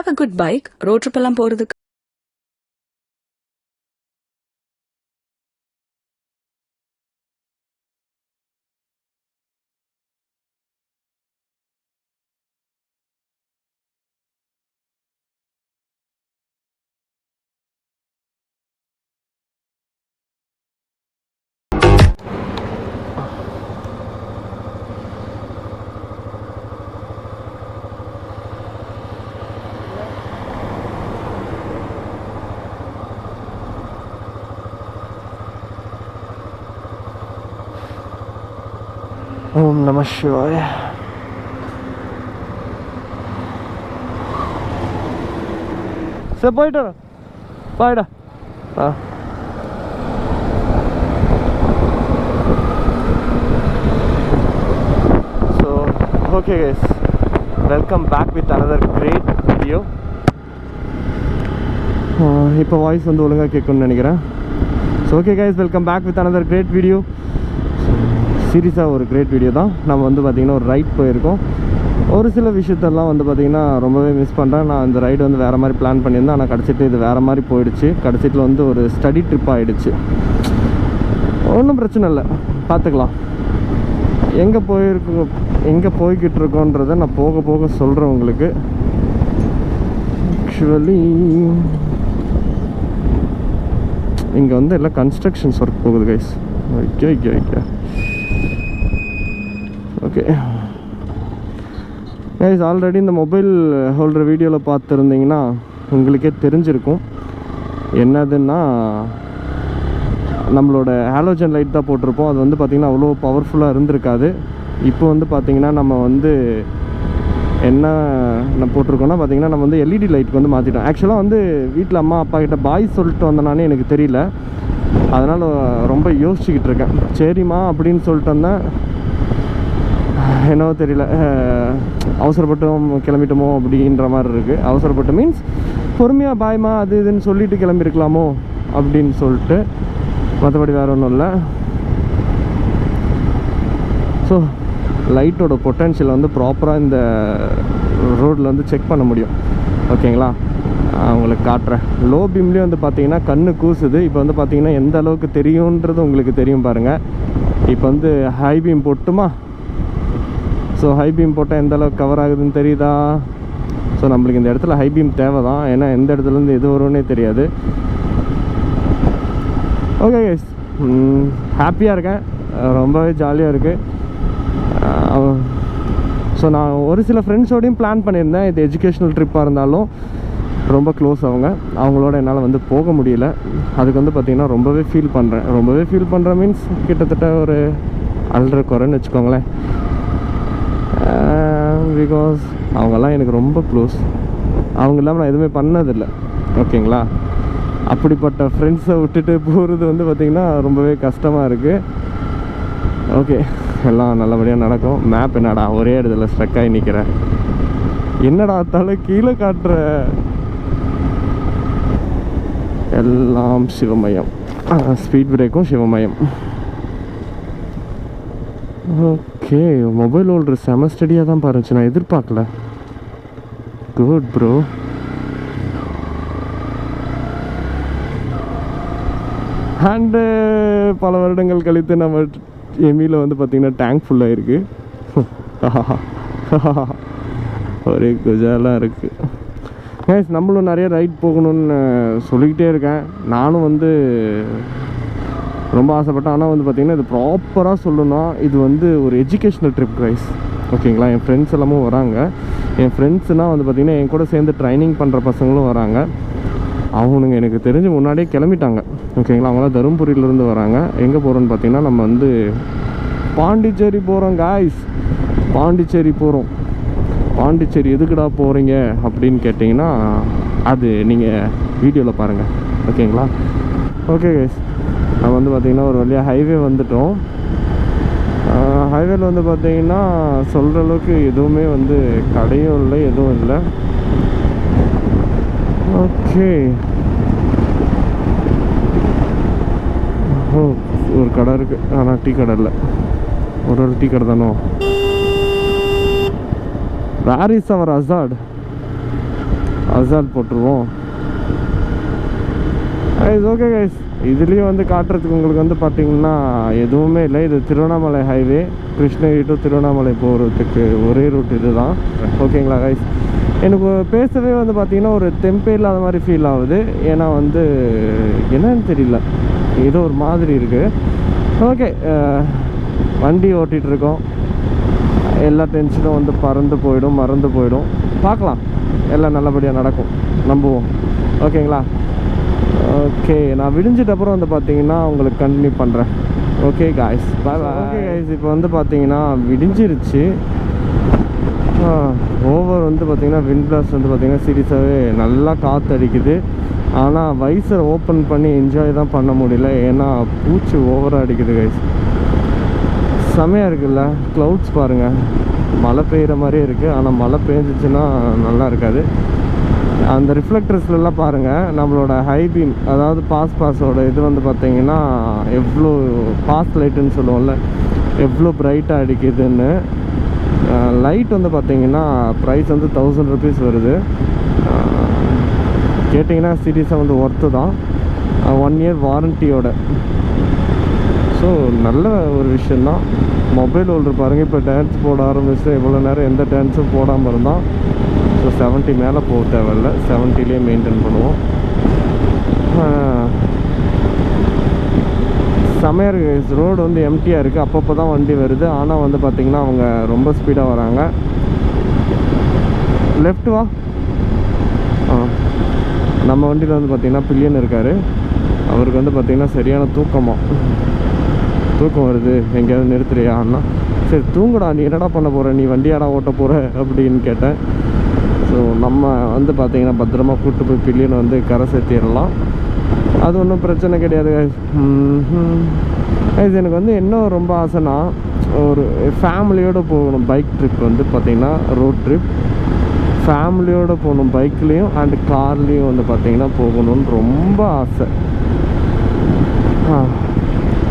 have a good bike, road trip எல்லாம் போறதுக்கு. ஓம் நம சிவாய. சரி போயிட்டு பாய்டா. So okay guys, welcome back with another great video. இப்போ வாய்ஸ் வந்து ஒழுங்காக கேட்கணும்னு நினைக்கிறேன். So okay guys, welcome back with another great video. சீரியஸாக ஒரு கிரேட் வீடியோ தான். நம்ம வந்து பார்த்திங்கன்னா ஒரு ரைட் போயிருக்கோம். ஒரு சில விஷயத்தெல்லாம் வந்து பார்த்திங்கன்னா ரொம்பவே மிஸ் பண்ணுறேன். நான் இந்த ரைடு வந்து வேறு மாதிரி பிளான் பண்ணியிருந்தேன், ஆனால் கடைசிட்டு இது வேறு மாதிரி போயிடுச்சு. கடைசிட்டில் வந்து ஒரு ஸ்டடி ட்ரிப் ஆகிடுச்சு. ஒன்றும் பிரச்சனை இல்லை, பார்த்துக்கலாம். எங்கே போய்கிட்டு இருக்கோன்றதை நான் போக போக சொல்கிறேன் உங்களுக்கு. ஆக்சுவலி இங்கே வந்து எல்லாம் கன்ஸ்ட்ரக்ஷன்ஸ் ஒர்க் போகுது கைஸ். ஓகே கைஸ், ஆல்ரெடி இந்த மொபைல் ஹோல்டர் வீடியோவில் பார்த்துருந்தீங்கன்னா உங்களுக்கே தெரிஞ்சிருக்கும். என்னதுன்னா நம்மளோட ஹாலோஜன் லைட் தான் போட்டிருப்போம். அது வந்து பார்த்திங்கன்னா அவ்வளோ பவர்ஃபுல்லாக இருந்திருக்காது. இப்போ வந்து பார்த்திங்கன்னா நம்ம வந்து என்ன போட்டிருக்கோன்னா பார்த்திங்கன்னா நம்ம வந்து எல்இடி லைட்டுக்கு வந்து மாற்றிட்டோம். ஆக்சுவலாக வந்து வீட்டில் அம்மா அப்பா கிட்ட பாய் சொல்லிட்டு வந்தனானே எனக்கு தெரியல. அதனால் ரொம்ப யோசிச்சுக்கிட்டு இருக்கேன். சரிம்மா அப்படின்னு சொல்லிட்டு வந்தேன், என்னவோ தெரியல, அவசரப்பட்டும் கிளம்பிட்டோமோ அப்படின்ற மாதிரி இருக்குது. அவசரப்பட்டு மீன்ஸ் பொறுமையாக பாய்மா அது இதுன்னு சொல்லிட்டு கிளம்பியிருக்கலாமோ அப்படின்னு சொல்லிட்டு, மற்றபடி வேறு ஒன்றும் இல்லை. ஸோ லைட்டோட பொட்டன்ஷியல் வந்து ப்ராப்பராக இந்த ரோட்டில் வந்து செக் பண்ண முடியும். ஓகேங்களா, உங்களுக்கு காட்டுறேன். லோ பீம்லேயும் வந்து பார்த்தீங்கன்னா கண்ணு கூசுது. இப்போ வந்து பார்த்தீங்கன்னா எந்த அளவுக்கு தெரியுன்றது உங்களுக்கு தெரியும் பாருங்கள். இப்போ வந்து ஹை பீம் போட்டுமா? ஸோ ஹை பீம் போட்டால் எந்த அளவுக்கு கவர் ஆகுதுன்னு தெரியுதா? ஸோ நம்மளுக்கு இந்த இடத்துல ஹை பீம் தேவை தான், ஏன்னா எந்த இடத்துலேருந்து எது வரும்னே தெரியாது. ஓகே கைஸ், ஹாப்பியாக இருக்கேன், ரொம்பவே ஜாலியாக இருக்குது. ஸோ நான் ஒரு சில ஃப்ரெண்ட்ஸோடையும் பிளான் பண்ணியிருந்தேன். இது எஜுகேஷ்னல் ட்ரிப்பாக இருந்தாலும் ரொம்ப க்ளோஸ் அவங்களோட என்னால் வந்து போக முடியல. அதுக்கு வந்து பார்த்திங்கன்னா ரொம்பவே ஃபீல் பண்ணுறேன். மீன்ஸ் கிட்டத்தட்ட ஒரு அல்ற குறைன்னு வச்சுக்கோங்களேன். பிகாஸ் அவங்கெல்லாம் எனக்கு ரொம்ப க்ளோஸ். அவங்க இல்லாமல் நான் எதுவுமே பண்ணதில்லை. ஓகேங்களா, அப்படிப்பட்ட ஃப்ரெண்ட்ஸை விட்டுட்டு போகிறது வந்து பார்த்திங்கன்னா ரொம்பவே கஷ்டமாக இருக்குது. ஓகே, எல்லாம் நல்லபடியாக நடக்கும். மேப் என்னடா ஒரே இடத்துல ஸ்ட்ரக் ஆகி நிற்கிறேன், என்னடா தலை கீழே காட்டுற, எல்லாம் சிவமயம். ஸ்பீட் பிரேக்கும் சிவமயம். ஓகே, மொபைல் ஹோல்டர் செம ஸ்டடியாக தான் பாருச்சு, நான் எதிர்பார்க்கல. Good bro. அண்டு பல வருடங்கள் கழித்து நம்ம எமியில் வந்து பார்த்திங்கன்னா டேங்க் ஃபுல்லாக இருக்குது. ஒரே குஜாலாக இருக்குது. கைஸ், நம்மளும் நிறைய ரைட் போகணுன்னு சொல்லிக்கிட்டே இருக்கேன். நானும் வந்து ரொம்ப ஆசைப்பட்டேன். ஆனால் வந்து பார்த்திங்கன்னா இது ப்ராப்பராக சொல்லணும்னா இது வந்து ஒரு எஜுகேஷ்னல் ட்ரிப் கைஸ். ஓகேங்களா, என் ஃப்ரெண்ட்ஸ் எல்லாமும் வராங்க. என் ஃப்ரெண்ட்ஸ்னால் வந்து பார்த்திங்கன்னா என் கூட சேர்ந்து ட்ரைனிங் பண்ணுற பசங்களும் வராங்க. அவனுங்க எனக்கு தெரிஞ்சு முன்னாடியே கிளம்பிட்டாங்க. ஓகேங்களா, அவங்களாம் தருமபுரியிலேருந்து வராங்க. எங்கே போகிறோன்னு பார்த்திங்கன்னா நம்ம வந்து பாண்டிச்சேரி போகிறோம் காய்ஸ். பாண்டிச்சேரி எதுக்குடா போகிறீங்க அப்படின்னு கேட்டிங்கன்னா அது நீங்கள் வீடியோவில் பாருங்கள். ஓகேங்களா, ஓகே கைஸ், நம்ம வந்து பார்த்திங்கன்னா ஒரு வழியாக ஹைவே வந்துட்டோம். ஹைவேல வந்து பார்த்திங்கன்னா சொல்கிற அளவுக்கு எதுவுமே வந்து கடையும் இல்லை, எதுவும் இல்லை. ஓகே, ஒரு கடை இருக்குது, ஆனால் டீ கடை இல்லை. ஒரு டீ கடை தானோ. Where is our assault? Assault போட்டுருவோம். கைஸ் ஓகே கைஸ், இதுலேயும் வந்து காட்டுறதுக்கு உங்களுக்கு வந்து பார்த்திங்கன்னா எதுவுமே இல்லை. இது திருவண்ணாமலை ஹைவே, கிருஷ்ணகிரி டு திருவண்ணாமலை போகிறதுக்கு ஒரே ரூட் இது தான். ஓகேங்களா கைஸ், எனக்கு பேசவே வந்து பார்த்திங்கன்னா ஒரு தெம்பே இல்லாத மாதிரி ஃபீல் ஆகுது. ஏன்னா வந்து என்னன்னு தெரியல, ஏதோ ஒரு மாதிரி இருக்குது. ஓகே, வண்டி ஓட்டிகிட்ருக்கோம், எல்லா டென்ஷனும் வந்து மறந்து போயிடும். பார்க்கலாம், எல்லாம் நல்லபடியாக நடக்கும், நம்புவோம். ஓகேங்களா? ஓகே, நான் விடிஞ்சிட்ட அப்புறம் வந்து பார்த்தீங்கன்னா உங்களுக்கு கண்டினியூ பண்ணுறேன். ஓகே காய்ஸ், பாய் பாய். ஓகே காய்ஸ், இப்போ வந்து பார்த்தீங்கன்னா விடிஞ்சிருச்சு. ஓவர் வந்து பார்த்திங்கன்னா விண்ட் பிளாஸ்ட் வந்து பார்த்திங்கன்னா சீரியஸாகவே நல்லா காற்று அடிக்குது. ஆனால் வைசரை ஓப்பன் பண்ணி என்ஜாய் தான் பண்ண முடியல, ஏன்னா பூச்சி ஓவராக அடிக்குது கைஸ். செமையாக இருக்குல்ல, க்ளவுட்ஸ் பாருங்கள், மழை பெய்கிற மாதிரியே இருக்குது. ஆனால் மழை பெஞ்சிச்சுன்னா நல்லா இருக்காது. அந்த ரிஃப்ளெக்டர்ஸ்லாம் பாருங்கள், நம்மளோட ஹை பீம், அதாவது பாஸோட இது வந்து பார்த்திங்கன்னா எவ்வளோ பாஸ் லைட்டுன்னு சொல்லுவோம்ல, எவ்வளோ ப்ரைட்டாக அடிக்குதுன்னு. லைட் வந்து பார்த்திங்கன்னா ப்ரைஸ் வந்து 1000 rupees வருது. கேட்டிங்கன்னா சீரியஸாக வந்து ஒர்த்து தான், 1 year வாரண்டியோட. ஸோ நல்ல ஒரு விஷயந்தான். மொபைல் ஹோல்டர் பாருங்கள், இப்போ டான்ஸ் போட ஆரம்பிச்சு எவ்வளோ நேரம் எந்த டான்ஸும் போடாமல் இருந்தால். ஸோ 70 மேலே போக தேவையில்ல, 70லேயே மெயின்டைன் பண்ணுவோம். செமையாக இருக்குது. ரோடு வந்து எம்டியாக இருக்குது, அப்பப்போ தான் வண்டி வருது. ஆனால் வந்து பார்த்திங்கன்னா அவங்க ரொம்ப ஸ்பீடாக வராங்க. லெஃப்ட் வா. நம்ம வண்டியில் வந்து பார்த்திங்கன்னா பில்லியன் இருக்கார். அவருக்கு வந்து பார்த்திங்கன்னா சரியான தூக்கம் வருது, எங்கேயாவது நிறுத்துறியா அண்ணா? சரி தூங்குடா, நீ என்னடா பண்ண போகிற, நீ வண்டியாடா ஓட்ட போகிற அப்படின்னு கேட்டேன். ஸோ நம்ம வந்து பார்த்திங்கன்னா பத்திரமா கூப்பிட்டு போய் பில்லியனை வந்து கரை சேர்த்திடலாம், அது ஒன்றும் பிரச்சனை கிடையாது. எனக்கு வந்து என்ன ரொம்ப ஆசைன்னா, ஒரு ஃபேமிலியோடு போகணும் பைக் ட்ரிப், வந்து பார்த்திங்கன்னா ரோட் ட்ரிப் ஃபேமிலியோடு போகணும், பைக்லேயும் அண்ட் கார்லேயும் வந்து பார்த்திங்கன்னா போகணுன்னு ரொம்ப ஆசை.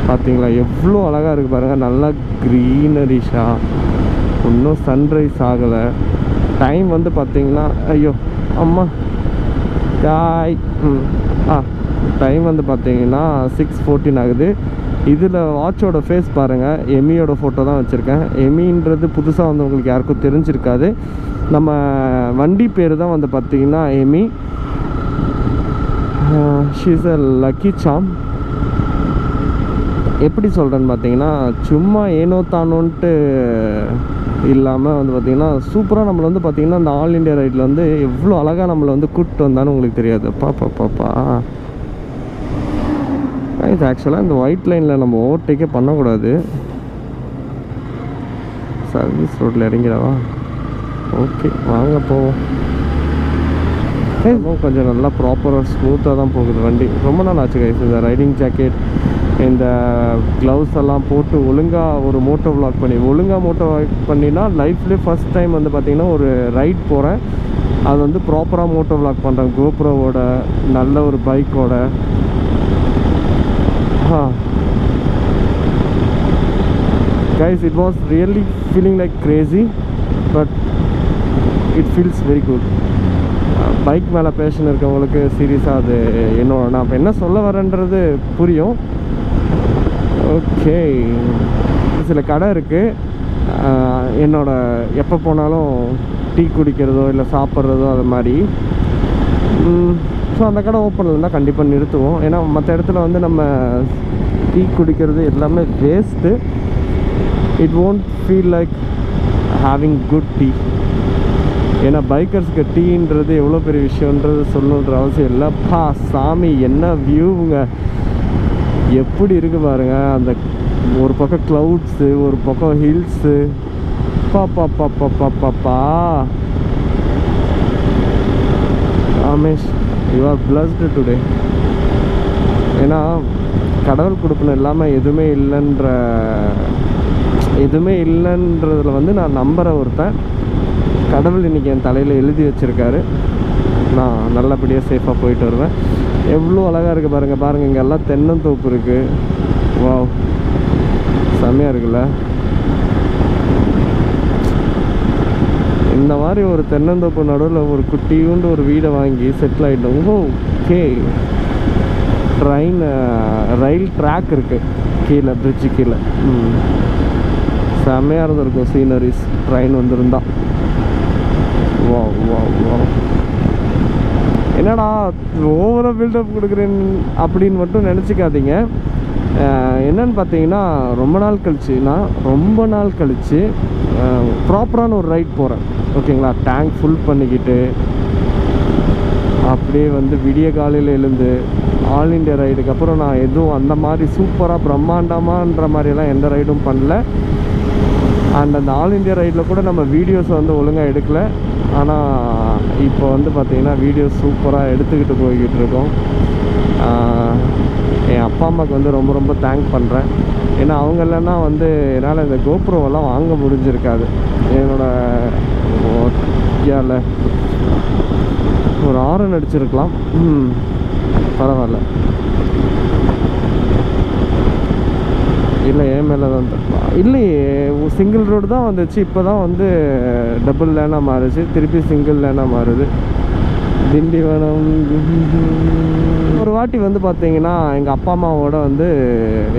பார்த்தீங்களா எவ்வளோ அழகாக இருக்குது பாருங்கள், நல்லா க்ரீனரிஷாக. இன்னும் சன்ரைஸ் ஆகலை. டைம் வந்து பார்த்திங்கன்னா, ஐயோ அம்மா காய் டைம் வந்து பார்த்திங்கன்னா 6:14 ஆகுது. இதில் வாட்சோட ஃபேஸ் பாருங்கள், எமியோட ஃபோட்டோ தான் வச்சுருக்கேன். எமின்றது புதுசாக வந்து உங்களுக்கு யாருக்கும் தெரிஞ்சிருக்காது. நம்ம வண்டி பேர் தான் வந்து பார்த்திங்கன்னா Amy. She is a lucky charm. எப்படி சொல்கிறேன்னு பார்த்தீங்கன்னா, சும்மா ஏனோ தானோன்ட்டு இல்லாமல் வந்து பார்த்திங்கன்னா சூப்பராக நம்மளை வந்து பார்த்திங்கன்னா அந்த ஆல் இண்டியா ரைடில் வந்து எவ்வளோ அழகாக நம்மளை வந்து கூப்பிட்டு வந்தான்னு உங்களுக்கு தெரியாது. பாப்பா இது ஆக்சுவலாக இந்த ஒயிட் லைனில் நம்ம ஓவர்டேக்கே பண்ணக்கூடாது. சர்வீஸ் ரோட்டில் இறங்கிடவா? ஓகே வாங்க போவோம். கொஞ்சம் நல்லா ப்ராப்பராக ஸ்மூத்தாக தான் போகுது வண்டி. ரொம்ப நாள் ஆச்சு கைஸ் இந்த ரைடிங் ஜாக்கெட், இந்த க்ளவுஸ் எல்லாம் போட்டு ஒழுங்காக ஒரு மோட்டோ விளாக் பண்ணினா லைஃப்லேயே ஃபஸ்ட் டைம் வந்து பார்த்திங்கன்னா ஒரு ரைட் போகிறேன். அது வந்து ப்ராப்பராக மோட்டோ விளாக் பண்ணுறேன், கோப்ரோவோட, நல்ல ஒரு பைக்கோட. Guys, it was really feeling like Crazy, but it feels very good. Bike மேலே பேஷன் இருக்கவங்களுக்கு சீரியஸாக அது நான் இப்போ என்ன சொல்ல வரேன்றது புரியும். ஓகே, சில கடை இருக்குது, எப்போ போனாலும் டீ குடிக்கிறதோ இல்லை சாப்பிட்றதோ அது மாதிரி. ஸோ அந்த கடை ஓப்பனில் இருந்தால் கண்டிப்பாக நிறுத்துவோம். ஏன்னா மற்ற இடத்துல வந்து நம்ம டீ குடிக்கிறது எல்லாமே waste. It won't feel like having good tea. ஏன்னா பைக்கர்ஸ்க்கு டீன்றது எவ்வளோ பெரிய விஷயன்றது சொல்லணுன்ற அவசியம் இல்லைப்பா. சாமி என்ன வியூவுங்க, எப்படி இருக்குது பாருங்கள். அந்த ஒரு பக்கம் க்ளவுட்ஸு, ஒரு பக்கம் ஹில்ஸு. பாப்பா Ramesh, you are blessed today. ஏன்னா கடவுள் கொடுப்பன இல்லாமல் எதுவுமே இல்லைன்றதில் வந்து நான் நம்புகிற ஒருத்தன். கடவுள் இன்றைக்கி என் தலையில் எழுதி வச்சுருக்காரு. நான் நல்லபடியாக சேஃபாக போயிட்டு வருவேன். எவ்வளோ அழகாக இருக்குது பாருங்கள். இங்கே எல்லாம் தென்னந்தோப்பு இருக்குது. வாவ், செம்மையாக இருக்குல்ல. இந்த மாதிரி ஒரு தென்னந்தோப்பு நடுவில் ஒரு குட்டியூண்டு ஒரு வீடை வாங்கி செட்டில் ஆகிட்டோம். ஓகே, ரயில் ட்ராக் இருக்குது கீழே, பிரிட்ஜு கீழே. செம்மையாக இருந்திருக்கும் சீனரிஸ் ட்ரெயின் வந்திருந்தா. வா வா வா, என்னடா ஓவராக பில்டப் கொடுக்குறேன் அப்படின்னு மட்டும் நினச்சிக்காதீங்க. என்னன்னு பார்த்தீங்கன்னா, ரொம்ப நாள் கழிச்சு ப்ராப்பரான ஒரு ரைட் போகிறேன். ஓகேங்களா, டேங்க் ஃபுல் பண்ணிக்கிட்டு அப்படியே வந்து விடிய காலையில் எழுந்து ஆல் இண்டியா ரைடுக்கு அப்புறம் நான் எதுவும் அந்த மாதிரி சூப்பராக பிரம்மாண்டமான்ற மாதிரிலாம் எந்த ரைடும் பண்ணல. அண்ட் அந்த ஆல் இண்டியா ரைடில் கூட நம்ம வீடியோஸ் வந்து ஒழுங்காக எடுக்கலை. ஆனால் இப்போ வந்து பார்த்திங்கன்னா வீடியோஸ் சூப்பராக எடுத்துக்கிட்டு போய்கிட்டு இருக்கோம். என் அப்பா அம்மாவுக்கு வந்து ரொம்ப ரொம்ப தேங்க் பண்ணுறேன். ஏன்னா அவங்க இல்லைன்னா வந்து என்னால் இந்த கோப்ரோவெல்லாம் வாங்க முடிஞ்சிருக்காது. என்னோடய ஒரு ஆரன் அடிச்சிருக்கலாம். பரவாயில்ல, இல்லை என் மேலே தான் இல்லையே, சிங்கிள் ரோடு தான் வந்துச்சு. இப்போ தான் வந்து டபுள் லேனாக மாறுச்சு, திருப்பி சிங்கிள் லேனாக மாறுது. திண்டிவனம் ஒரு வாட்டி வந்து பார்த்தீங்கன்னா எங்கள் அப்பா அம்மாவோட வந்து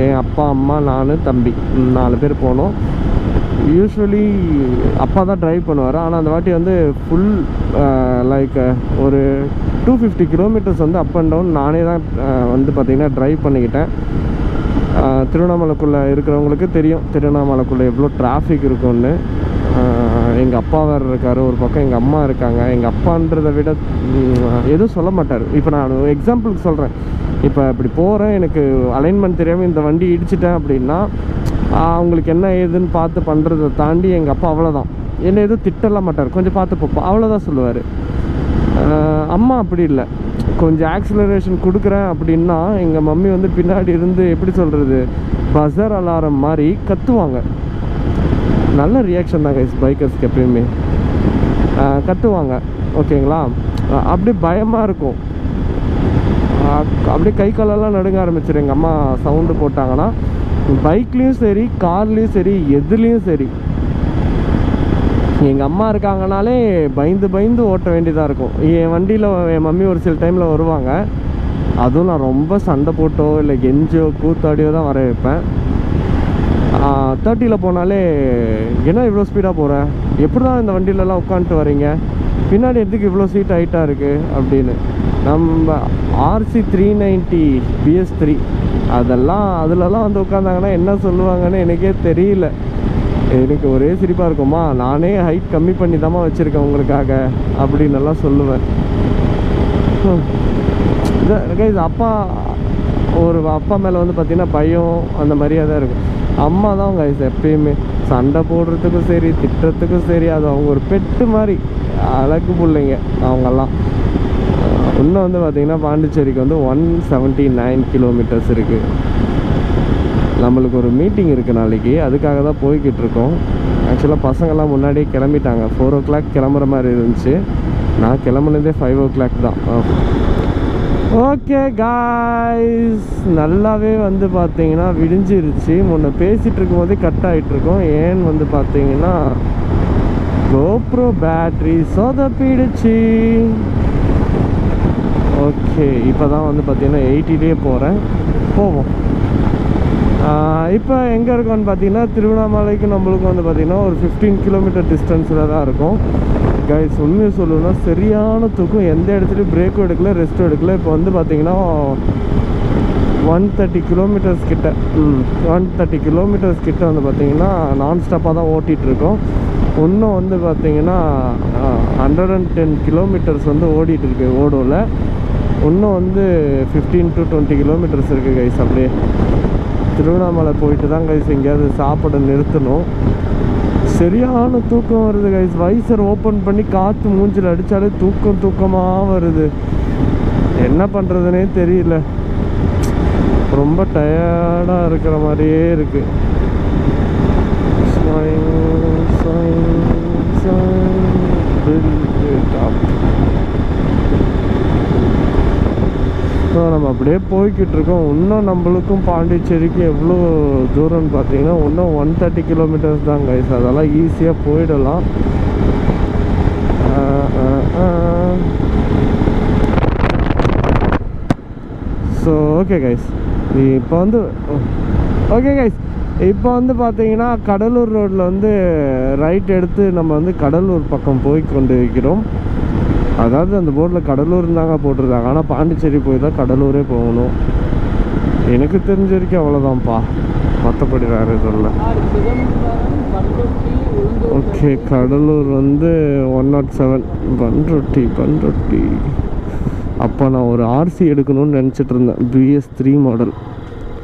என் அப்பா அம்மா நான் தம்பி 4 பேர் போனோம். யூஸ்வலி அப்பா தான் ட்ரைவ் பண்ணுவார். ஆனால் அந்த வாட்டி வந்து ஃபுல் லைக் ஒரு 250 கிலோமீட்டர்ஸ் வந்து அப் அண்ட் டவுன் நானே தான் வந்து பார்த்திங்கன்னா ட்ரைவ் பண்ணிக்கிட்டேன். திருவண்ணாமலைக்குள்ளே இருக்கிறவங்களுக்கு தெரியும் திருவண்ணாமலைக்குள்ளே எவ்வளோ டிராஃபிக் இருக்கும்னு. எங்கள் அப்பா வேறு இருக்கார், ஒரு பக்கம் எங்கள் அம்மா இருக்காங்க. எங்கள் அப்பான்றதை விட எதுவும் சொல்ல மாட்டார். இப்போ நான் எக்ஸாம்பிளுக்கு சொல்கிறேன், இப்போ இப்படி போகிறேன், எனக்கு அலைன்மெண்ட் தெரியாமல் இந்த வண்டி இடிச்சிட்டேன் அப்படின்னா அவங்களுக்கு என்ன ஏதுன்னு பார்த்து பண்ணுறதை தாண்டி எங்கள் அப்பா அவ்வளோதான், என்ன எதுவும் திட்டலாம் மாட்டார், கொஞ்சம் பார்த்து போப்போம் அவ்வளோதான் சொல்லுவார். அம்மா அப்படி இல்லை, கொஞ்சம் ஆக்சிலரேஷன் கொடுக்குறேன் அப்படின்னா எங்கள் மம்மி வந்து பின்னாடி இருந்து எப்படி சொல்கிறது, பஸர் அலாரம் மாதிரி கத்துவாங்க. நல்ல ரியாக்ஷன் தான் கைஸ், பைக்கர்ஸ்க்கு எப்பயுமே கத்துவாங்க. ஓகேங்களா, அப்படியே பயமாக இருக்கும், அப்படியே கை காலெல்லாம் நடுங்க ஆரம்பிச்சிடும் எங்கள் அம்மா சவுண்டு போட்டாங்கன்னா. பைக்லேயும் சரி கார்லேயும் சரி எதுலேயும் சரி எங்கள் அம்மா இருக்காங்கனாலே பயந்து ஓட்ட வேண்டியதாக இருக்கும். என் வண்டியில் என் மம்மி ஒரு சில டைமில் வருவாங்க, அதுவும் நான் ரொம்ப சண்டை போட்டோ இல்லை கெஞ்சோ கூத்தாடியோ தான் வர வைப்பேன். 30ல் போனாலே என்ன இவ்வளோ ஸ்பீடாக போகிறேன், எப்படி தான் இந்த வண்டியிலலாம் உட்காந்துட்டு வரீங்க, பின்னாடி எதுக்கு இவ்வளோ சீட் ஹைட்டாக இருக்குது அப்படின்னு. நம்ம RC 390 BS3 அதிலலாம் வந்து உட்காந்தாங்கன்னா என்ன சொல்லுவாங்கன்னு எனக்கே தெரியல. எனக்கு ஒரே சிரிப்பாக இருக்குமா, நானே ஹைட் கம்மி பண்ணி தாம்மா வச்சுருக்கேன் உங்களுக்காக அப்படின்னு எல்லாம் சொல்லுவேன். இது அப்பா மேலே வந்து பார்த்திங்கன்னா பயம் அந்த மாதிரியாக தான் இருக்கும். அம்மா தான் கைஸ் எப்பயுமே சண்டை போடுறதுக்கும் சரி திட்டுறதுக்கும் சரி, அது அவங்க ஒரு பெட்டு மாதிரி அழகு பிள்ளைங்க அவங்கெல்லாம். இன்னும் வந்து பார்த்திங்கன்னா பாண்டிச்சேரிக்கு வந்து 179 கிலோமீட்டர்ஸ் இருக்குது. நம்மளுக்கு ஒரு மீட்டிங் இருக்குது நாளைக்கு, அதுக்காக தான் போய்கிட்டு இருக்கோம். ஆக்சுவலாக பசங்கள்லாம் முன்னாடியே கிளம்பிட்டாங்க, 4 o'clock கிளம்புற மாதிரி இருந்துச்சு. நான் கிளம்புனதே 5 o'clock தான். ஓகே காய்ஸ், நல்லாவே வந்து பார்த்தீங்கன்னா விடிஞ்சிருச்சு. முன்ன பேசிகிட்டு இருக்கும்போதே கட் ஆகிட்ருக்கோம். ஏன்னு வந்து பார்த்தீங்கன்னா கோப்ரோ பேட்ரி சொதப்பிடுச்சு. ஓகே, இப்போ தான் வந்து பார்த்தீங்கன்னா 80லேயே போவோம். இப்போ எங்கே இருக்கோன்னு பார்த்தீங்கன்னா திருவண்ணாமலைக்கு நம்மளுக்கு வந்து பார்த்திங்கன்னா ஒரு 15 கிலோமீட்டர் டிஸ்டன்ஸில் தான் இருக்கும். கைஸ் உண்மையை சொல்லணும்னா சரியான தூக்கம், எந்த இடத்துலையும் பிரேக்கும் எடுக்கல ரெஸ்ட்டும் எடுக்கல. இப்போ வந்து பார்த்திங்கன்னா 130 கிலோமீட்டர்ஸ் கிட்ட 130 கிலோமீட்டர்ஸ் கிட்ட வந்து பார்த்திங்கன்னா நான் ஸ்டாப்பாக தான் ஓட்டிகிட்ருக்கோம். இன்னும் வந்து பார்த்திங்கன்னா 110 கிலோமீட்டர்ஸ் வந்து ஓடிட்டுருக்கு ஓடோவில். இன்னும் வந்து 15 to 20 கிலோமீட்டர்ஸ் இருக்குது கைஸ். அப்படியே திருவண்ணாமலை போயிட்டு தான் கைஸ் எங்கேயாவது சாப்பிட நிறுத்தணும். சரியான தூக்கம் வருது கைஸ். வைசர் ஓப்பன் பண்ணி காற்று மூஞ்சில் அடித்தாலே தூக்கமாக வருது. என்ன பண்ணுறதுனே தெரியல, ரொம்ப டயர்டாக இருக்கிற மாதிரியே இருக்குது. நம்ம அப்படியே போய்கிட்டு இருக்கோம். இன்னும் நம்மளுக்கும் பாண்டிச்சேரிக்கு எவ்வளோ தூரம்னு பார்த்தீங்கன்னா இன்னும் 130 கிலோமீட்டர்ஸ் தான் கைஸ். அதெல்லாம் ஈஸியாக போயிடலாம். ஸோ ஓகே கைஸ், இப்போ வந்து இப்போ வந்து பார்த்தீங்கன்னா கடலூர் ரோட்டில் வந்து ரைட் எடுத்து நம்ம வந்து கடலூர் பக்கம் போய் கொண்டு இருக்கிறோம். அதாவது அந்த போர்டில் கடலூர் தாங்க போட்டிருக்காங்க, ஆனால் பாண்டிச்சேரி போய் தான் கடலூரே போகணும். எனக்கு தெரிஞ்ச வரைக்கும் அவ்வளோதான்ப்பா, மற்றபடி வேறு எதுவும் இல்லை. ஓகே, கடலூர் வந்து 107 பன்ரொட்டி. அப்போ நான் ஒரு ஆர்சி எடுக்கணும்னு நினச்சிட்டு இருந்தேன், BS3 மாடல்.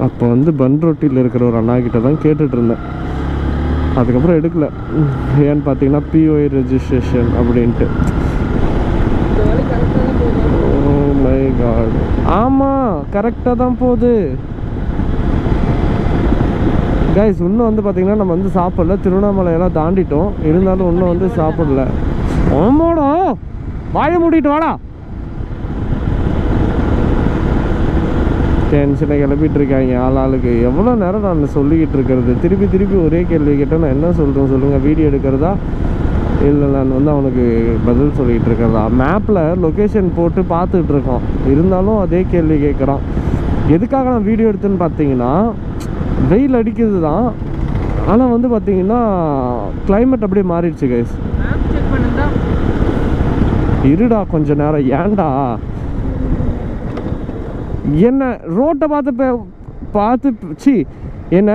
அப்போ வந்து பன்ரொட்டியில் இருக்கிற ஒரு அண்ணா கிட்ட தான் கேட்டுட்டு இருந்தேன். அதுக்கப்புறம் எடுக்கல. ஏன்னு பார்த்தீங்கன்னா POI ரெஜிஸ்ட்ரேஷன் அப்படின்ட்டு. ஓ மை காட், ஆமாம் கரெக்டாக தான் போகுது கைஸ். இன்னும் வந்து பார்த்தீங்கன்னா நம்ம வந்து சாப்பிடல, திருவண்ணாமலையெல்லாம் தாண்டிட்டோம், இருந்தாலும் இன்னும் வந்து சாப்பிடல. ஆமாடா, வாய மூடிட்டு வாடா. டென்ஷனை கிளப்பிட்டு இருக்காங்க ஆளுக்கு. எவ்வளோ நேரம் நான் சொல்லிக்கிட்டு இருக்கிறது, திருப்பி ஒரே கேள்வி கேட்டால் நான் என்ன சொல்கிறேன் சொல்லுங்கள்? வீடியோ எடுக்கிறதா இல்லை நான் வந்து அவனுக்கு பதில் சொல்லிகிட்டு இருக்கிறதா? மேப்பில் லொக்கேஷன் போட்டு பார்த்துட்டு இருக்கோம், இருந்தாலும் அதே கேள்வி கேட்குறான். எதுக்காக நான் வீடியோ எடுத்தேன்னு பார்த்தீங்கன்னா, வெயில் அடிக்கிறது தான், ஆனால் வந்து பார்த்தீங்கன்னா கிளைமேட் அப்படியே மாறிடுச்சு கைஸ். இருடா கொஞ்ச நேரம், ஏன்டா என்ன ரோட்டை பார்த்து என்ன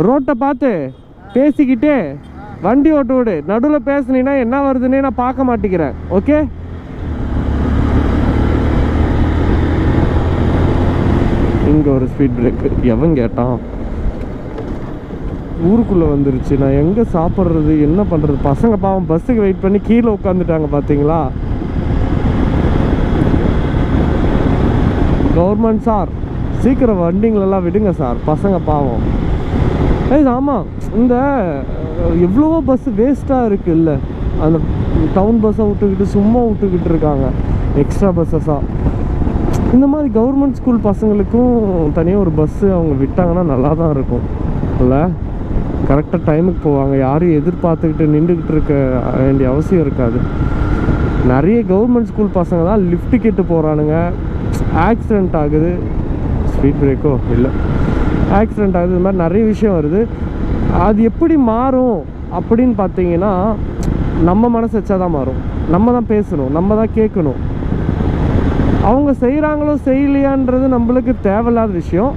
ரோட்டை பார்த்து பேசிக்கிட்டே வண்டி ஓட்டு விடு. நடுவில் பேசுனீங்கன்னா என்ன வருதுன்னே நான் பார்க்க மாட்டேங்கிறேன். ஓகே, இங்கே ஒரு ஸ்பீட் பிரேக்கு, எவன் கேட்டான்? ஊருக்குள்ளே வந்துருச்சு. நான் எங்கே சாப்பிட்றது, என்ன பண்ணுறது? பசங்க பாவம் பஸ்ஸுக்கு வெயிட் பண்ணி கீழே உட்காந்துட்டாங்க பார்த்தீங்களா? கவர்மெண்ட் சார், சீக்கிரம் வண்டிங்களெல்லாம் விடுங்க சார், பசங்க பாவம். ஆமாம், இந்த எவ்வளவோ பஸ்ஸு வேஸ்ட்டாக இருக்குது இல்லை, அந்த டவுன் பஸ்ஸை சும்மா விட்டுக்கிட்டு இருக்காங்க, எக்ஸ்ட்ரா பஸ்ஸஸாக. இந்த மாதிரி கவர்மெண்ட் ஸ்கூல் பசங்களுக்கும் தனியாக ஒரு பஸ்ஸு அவங்க விட்டாங்கன்னா நல்லா தான் இருக்கும் இல்லை? கரெக்டாக டைமுக்கு போவாங்க, யாரையும் எதிர்பார்த்துக்கிட்டு நின்றுக்கிட்டு இருக்க வேண்டிய அவசியம் இருக்காது. நிறைய கவர்மெண்ட் ஸ்கூல் பசங்க தான் லிஃப்ட்டு கேட்டு போகிறானுங்க, ஆக்சிடெண்ட் ஆகுது. ஸ்பீட் பிரேக்கோ இல்லை, ஆக்சிடெண்ட் ஆகுது. இது மாதிரி நிறைய விஷயம் வருது. அது எப்படி மாறும் அப்படின்னு பார்த்தீங்கன்னா, நம்ம மனசு வச்சா தான் மாறும். நம்ம தான் பேசணும், நம்ம தான் கேட்கணும். அவங்க செய்கிறாங்களோ செய்யலையான்றது நம்மளுக்கு தேவையில்லாத விஷயம்.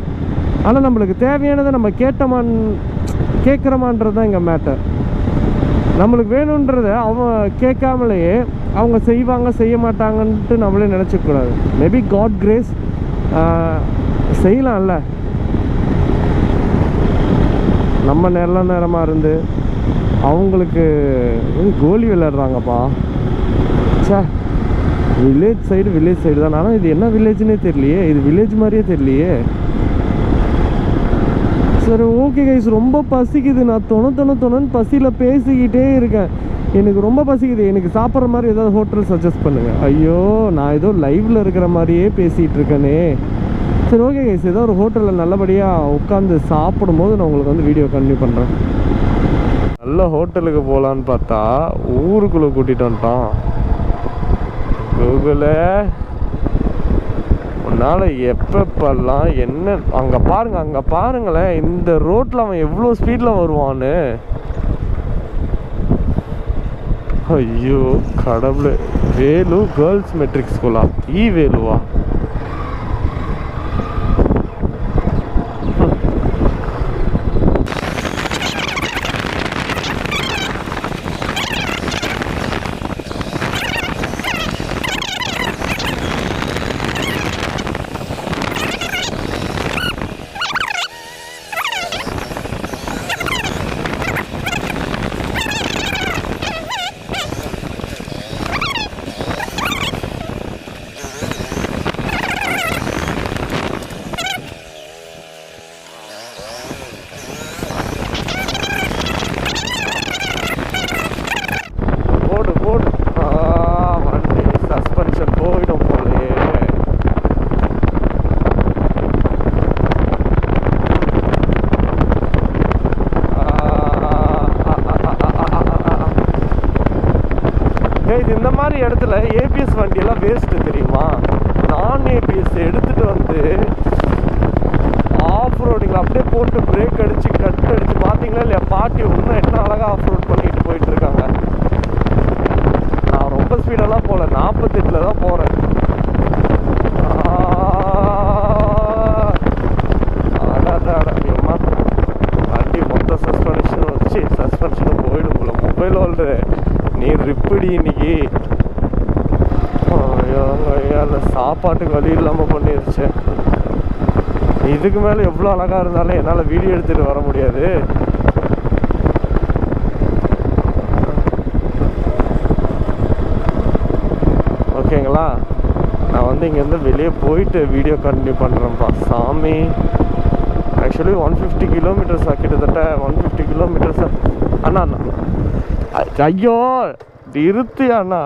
ஆனால் நம்மளுக்கு தேவையானதை நம்ம கேட்குறோமான்றது தான் இங்கே மேட்டர். நம்மளுக்கு வேணுன்றத அவங்க கேட்காமலேயே அவங்க செய்வாங்க செய்ய மாட்டாங்கன்ட்டு நம்மளே நினச்சிக்கூடாது. மேபி காட் கிரேஸ் செய்யலாம்ல. நம்ம நேரமாக இருந்து அவங்களுக்கு கோலி விளையாடுறாங்கப்பா. சே, வில்லேஜ் சைடு தான். ஆனால் இது என்ன வில்லேஜ்னே தெரியலையே, இது வில்லேஜ் மாதிரியே தெரியலையே. சரி ஓகே கைஸ், ரொம்ப பசிக்குது. நான் தொணன்னு பசியில் பேசிக்கிட்டே இருக்கேன். எனக்கு ரொம்ப பசிக்குது, எனக்கு சாப்பிட்ற மாதிரி ஏதாவது ஹோட்டல் சஜஸ்ட் பண்ணுங்கள். ஐயோ, நான் ஏதோ லைவில் இருக்கிற மாதிரியே பேசிகிட்டு இருக்கேனே. சரி ஓகே கைஸ், ஏதோ ஒரு ஹோட்டலில் நல்லபடியாக உட்காந்து சாப்பிடும்போது நான் உங்களுக்கு வந்து வீடியோ கண்டினியூ பண்ணுறேன். நல்ல ஹோட்டலுக்கு போகலான்னு பார்த்தா ஊருக்குள்ளே கூட்டிகிட்டு வந்துட்டான் கூகுளே. உன்னால் எப்பப்பெல்லாம் என்ன அங்கே பாருங்களேன், இந்த ரோட்டில் அவன் எவ்வளோ ஸ்பீடில் வருவான்னு. ஐயோ கடவுளே. வேலு கேர்ள்ஸ் மெட்ரிக் ஸ்கூலா? வேலுவா? இந்த மாதிரி இடத்துல ஏபி ஏபிஎஸ் வண்டியெல்லாம் வேஸ்ட்டு தெரியுமா. நான் ஏபிஎஸ் எடுத்துகிட்டு வந்து ஆஃப் ரோடிங்கில் அப்படியே போட்டு பிரேக் அடித்து கட் அடித்து பார்த்தீங்களா இல்லையா, பாட்டி இன்னும் என்ன அழகாக ஆஃப் ரோட் பண்ணிட்டு போயிட்டுருக்காங்க. நான் ரொம்ப ஸ்பீடெல்லாம் போகல, 48 தான் போகிறேன். வண்டி மொத்த சஸ்பென்ஷன் வச்சு சஸ்பென்ஷனும் போயிடும் போல. மொபைல் ஹோல்டரு நீ ரிப்படி இன்னைக்கு. அந்த சாப்பாட்டுக்கு வழி இல்லாமல் பண்ணிருச்சு. இதுக்கு மேலே எவ்வளோ அழகாக இருந்தாலும் என்னால் வீடியோ எடுத்துகிட்டு வர முடியாது. ஓகேங்களா, நான் வந்து இங்கேருந்து வெளியே போயிட்டு வீடியோ கண்டினியூ பண்ணுறேன்ப்பா. சாமி, ஆக்சுவலி 150 கிலோமீட்டர்ஸ் கிட்டத்தட்ட 150 கிலோமீட்டர்ஸ். அண்ணா ஐயோ நிறுத்து அண்ணா.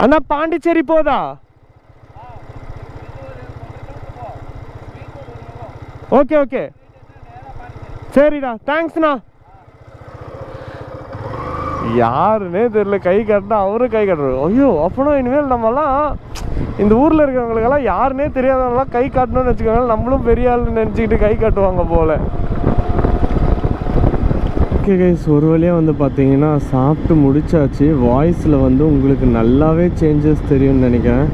அண்ணா பாண்டிச்சேரி போதா? ஓகே ஓகே சரிடா, தேங்க்ஸ்ண்ணா. யாருன்னே தெரியல, கை காட்டினா அவரும் கை காட்டுறாரு. ஐயோ அப்போனா இனிமேல் நம்மலாம் இந்த ஊரில் இருக்கிறவங்களுக்கெல்லாம் யாருன்னே தெரியாதவங்களாம் கை காட்டணும்னு வச்சுக்கோங்க, நம்மளும் பெரிய ஆள்னு நினச்சிக்கிட்டு கை காட்டுவாங்க போல். ஓகே கைஸ், ஒரு வழியாக வந்து பார்த்தீங்கன்னா சாப்பிட்டு முடிச்சாச்சு. வாய்ஸில் வந்து உங்களுக்கு நல்லாவே சேஞ்சஸ் தெரியும்னு நினைக்கிறேன்.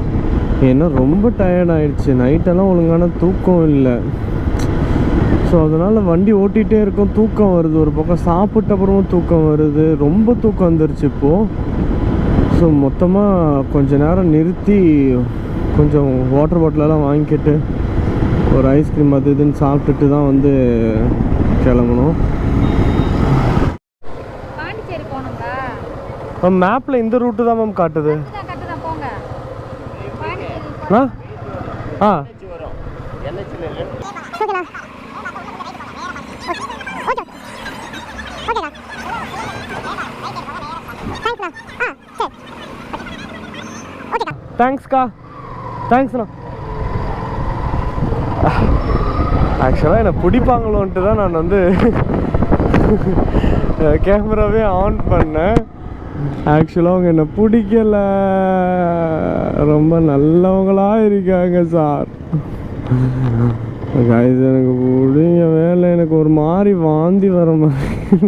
ஏன்னா ரொம்ப டயர்ட் ஆகிடுச்சு, நைட்டெல்லாம் ஒழுங்கான தூக்கம் இல்லை. ஸோ அதனால் வண்டி ஓட்டிகிட்டே இருக்கும், தூக்கம் வருது. ஒரு பக்கம் சாப்பிட்ட அப்புறமும் தூக்கம் வருது, ரொம்ப தூக்கம் வந்துருச்சு இப்போது. ஸோ மொத்தமாக கொஞ்ச நேரம் நிறுத்தி கொஞ்சம் வாட்டர் பாட்டிலெல்லாம் வாங்கிக்கிட்டு ஒரு ஐஸ்கிரீம் அது இதுன்னு சாப்பிட்டுட்டு தான் வந்து கிளம்பணும். மேம் மேப்பில் இந்த ரூட்டு தான் மேம் காட்டுது. ஆ தேங்க்ஸ்க்கா, தேங்க்ஸ்ண்ணா. ஆக்சுவலாக என்னை பிடிப்பாங்களோன்ட்டு தான் நான் வந்து கேமராவே ஆன் பண்ணேன். ஆக்சுவலாக அவங்க என்னை பிடிக்கலை, ரொம்ப நல்லவங்களாக இருக்காங்க சார். கைஸ் எனக்கு பிடிங்க வேலை, எனக்கு ஒரு மாதிரி வாந்தி வர மாதிரி.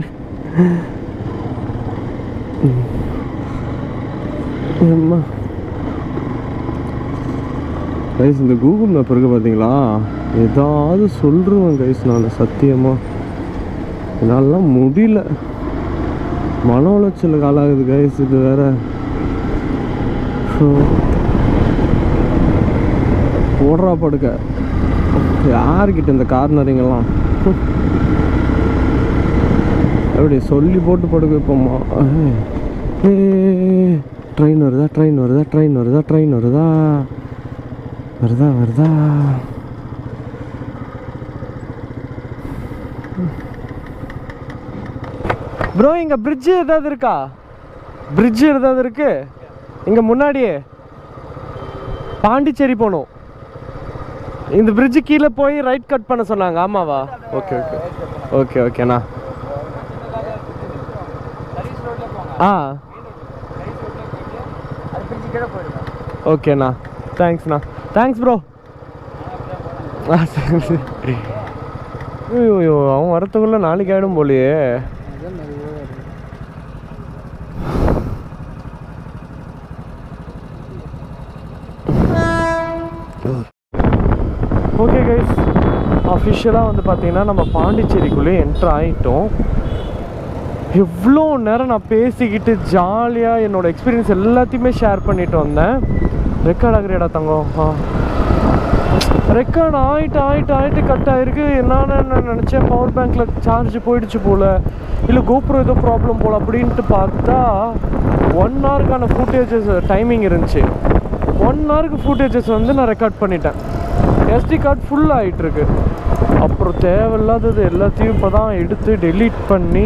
அம்மா கைஸ், இந்த கூகுள் மேப் இருக்குது பார்த்தீங்களா, ஏதாவது சொல்கிறேன் கைஸ் நான் சத்தியமாக இதெல்லாம் முடியல. மன உளைச்சலுக்கு ஆளாகுது கைஸ். இது வேற போடுறா படுக்க யாருக்கிட்ட இந்த கார்னரிங்கெல்லாம் எப்படி சொல்லி போட்டு படுக்க வைப்போம்மா. ட்ரெயின் வருதா, ட்ரெயின் வருதா, ட்ரெயின் வருதா, ட்ரெயின் வருதா, வருதா வருதா. ப்ரோ இங்கே பிரிட்ஜு ஏதாவது இருக்கா? பிரிட்ஜு ஏதாவது இருக்கு இங்கே முன்னாடியே? பாண்டிச்சேரி போகணும். இந்த பிரிட்ஜு கீழே போய் ரைட் கட் பண்ண சொன்னாங்க. ஆமாவா? ஓகே ஓகே ஓகே ஓகேண்ணா. ஆ ஓகேண்ணா, தேங்க்ஸ்ண்ணா. Thanks bro. ஆ சரி. ஐயோ அவன் வரத்துக்குள்ளே நாளைக்கு ஆகிடும் போலியே. ஓகே கைஸ், அஃபிஷியலாக வந்து பார்த்தீங்கன்னா நம்ம பாண்டிச்சேரிக்குள்ளே என்ட்ரு ஆகிட்டோம். எவ்வளோ நேரம் நான் பேசிக்கிட்டு ஜாலியாக என்னோடய எக்ஸ்பீரியன்ஸ் எல்லாத்தையுமே ஷேர் பண்ணிட்டு வந்தேன். ரெக்கார்ட் ஆகிறியாடா தங்கம்? ரெக்கார்ட் ஆகிட்டு கட் ஆகிருக்கு. என்னன்னு நான் நினச்சேன் பவர் பேங்க்கில் சார்ஜ் போயிடுச்சு போல், இல்லை கோப்ரோ ஏதோ ப்ராப்ளம் போல் அப்படின்ட்டு பார்த்தா 1 ஹவருக்கான ஃபுட்டேஜஸ் டைமிங் இருந்துச்சு. 1 ஹவருக்கு ஃபுட்டேஜஸ் வந்து நான் ரெக்கார்ட் பண்ணிட்டேன். SD கார்டு ஃபுல் ஆகிட்டுருக்கு. அப்புறம் தேவையில்லாதது எல்லாத்தையும் இப்போ தான் எடுத்து டெலீட் பண்ணி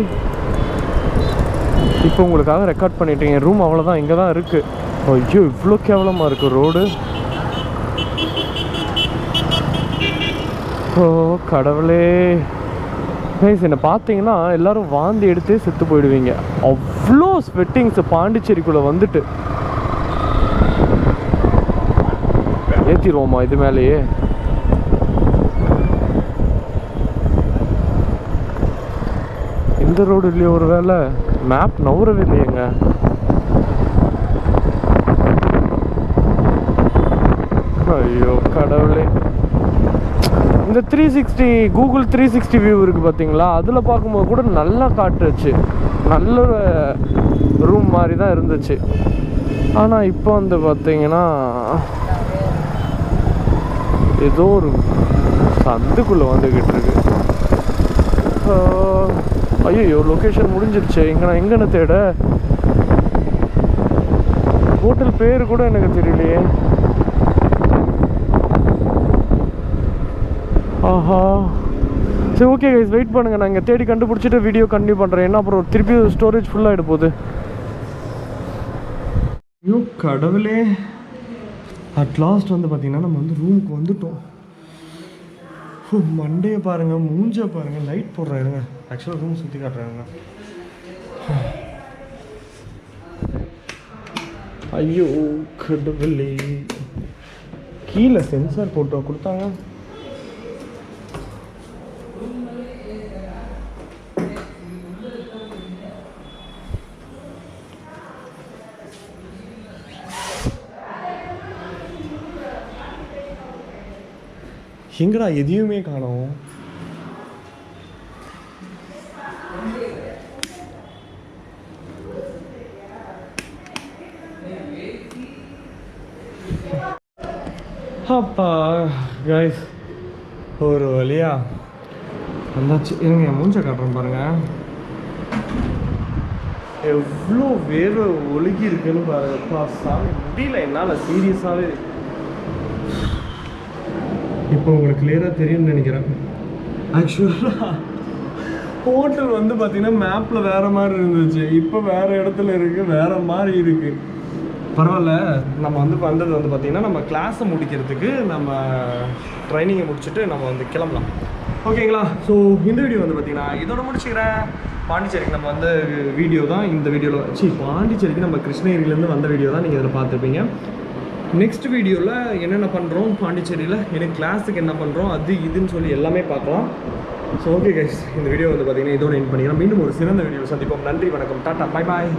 இப்போ உங்களுக்காக ரெக்கார்ட் பண்ணிட்டேன். என் ரூம் அவ்வளோதான், இங்கே தான் இருக்குது. ஐயோ இவ்வளோ கேவலமாக இருக்குது ரோடு. ஓ கடவுளே கைஸ், என்னை பார்த்தீங்கன்னா எல்லோரும் வாந்தி எடுத்தே செத்து போயிடுவீங்க. இவ்வளோ ஸ்வெட்டிங்ஸ் பாண்டிச்சேரிக்குள்ளே வந்துட்டு ஏற்றிடுவோமா இது மேலேயே? இந்த ரோடு இல்லையே, ஒரு வேளை மேப் நவுறவே இல்லையேங்க. ஐயோ கடவுளே. இந்த 360 கூகுள் 360 வியூ இருக்குது பார்த்தீங்களா, அதில் பார்க்கும்போது கூட நல்லா காட்டுச்சு, நல்ல ரூம் மாதிரி தான் இருந்துச்சு. ஆனால் இப்போ வந்து பார்த்தீங்கன்னா ஏதோ ஒரு சந்துக்குள்ளே வந்துக்கிட்டு இருக்கு. ஐயோ லொக்கேஷன் முடிஞ்சிருச்சு. எங்கன்னு தேட? ஹோட்டல் பேர் கூட எனக்கு தெரியலையே. ஆஹா சரி ஓகே கைஸ், வெயிட் பண்ணுங்கள், நான் இங்கே தேடி கண்டுபிடிச்சிட்டு வீடியோ கண்டினியூ பண்ணுறேன். ஏன்னா அப்புறம் திருப்பி ஸ்டோரேஜ் ஃபுல்லாகிட போகுது. ஐயோ கடவுளே, அட் லாஸ்ட் வந்து பார்த்தீங்கன்னா நம்ம வந்து ரூமுக்கு வந்துட்டோம். மண்டையை பாருங்கள், மூஞ்சை பாருங்கள், லைட் போடுறாருங்க. ஆக்சுவலாக ரூம் சுற்றி காட்டுறாங்க. ஐயோ கடவுளே, கீழே சென்சார் போட்டோ கொடுத்தாங்க. எங்கடா எதையுமே காணோம். அப்பா கைஸ், ஒரு வழியா வந்தாச்சு. இருங்க என் மூஞ்சை காட்டுறேன் பாருங்க, எவ்வளோ வேர்வை ஒழுகி இருக்குன்னு பாருங்கப்பா. சாமி முடியல என்னால், சீரியஸாகவே. இப்போ உங்களுக்கு கிளியராக தெரியும்னு நினைக்கிறேன். ஆக்சுவலாக ஹோட்டல் வந்து பார்த்தீங்கன்னா மேப்பில் வேறு மாதிரி இருந்துச்சு, இப்போ வேறு இடத்துல இருக்குது, வேறு மாதிரி இருக்குது. பரவாயில்ல, நம்ம வந்து வந்தது வந்து பார்த்திங்கன்னா நம்ம கிளாஸை முடிக்கிறதுக்கு, நம்ம ட்ரைனிங்கை முடிச்சுட்டு நம்ம வந்து கிளம்பலாம். ஓகேங்களா? ஸோ இந்த வீடியோ வந்து பார்த்திங்கன்னா இதோட முடிச்சுக்கிறேன். பாண்டிச்சேரிக்கு நம்ம வந்து வீடியோ தான் இந்த வீடியோவில், பாண்டிச்சேரிக்கு நம்ம கிருஷ்ணகிரியிலேருந்து வந்த வீடியோ தான் நீங்கள் இதில் பார்த்துருப்பீங்க. நெக்ஸ்ட் வீடியோவில் என்னென்ன பண்ணுறோம் பாண்டிச்சேரியில், எனக்கு கிளாஸுக்கு என்ன பண்ணுறோம், அது இதுன்னு சொல்லி எல்லாமே பார்க்கலாம். ஸோ ஓகே கைஸ், இந்த வீடியோ வந்து பார்த்திங்கன்னா இதோட எண்ட் பண்ணிக்கலாம். மீண்டும் ஒரு சிறந்த வீடியோ சந்திப்போம். நன்றி, வணக்கம், டாட்டா, பை பாய்.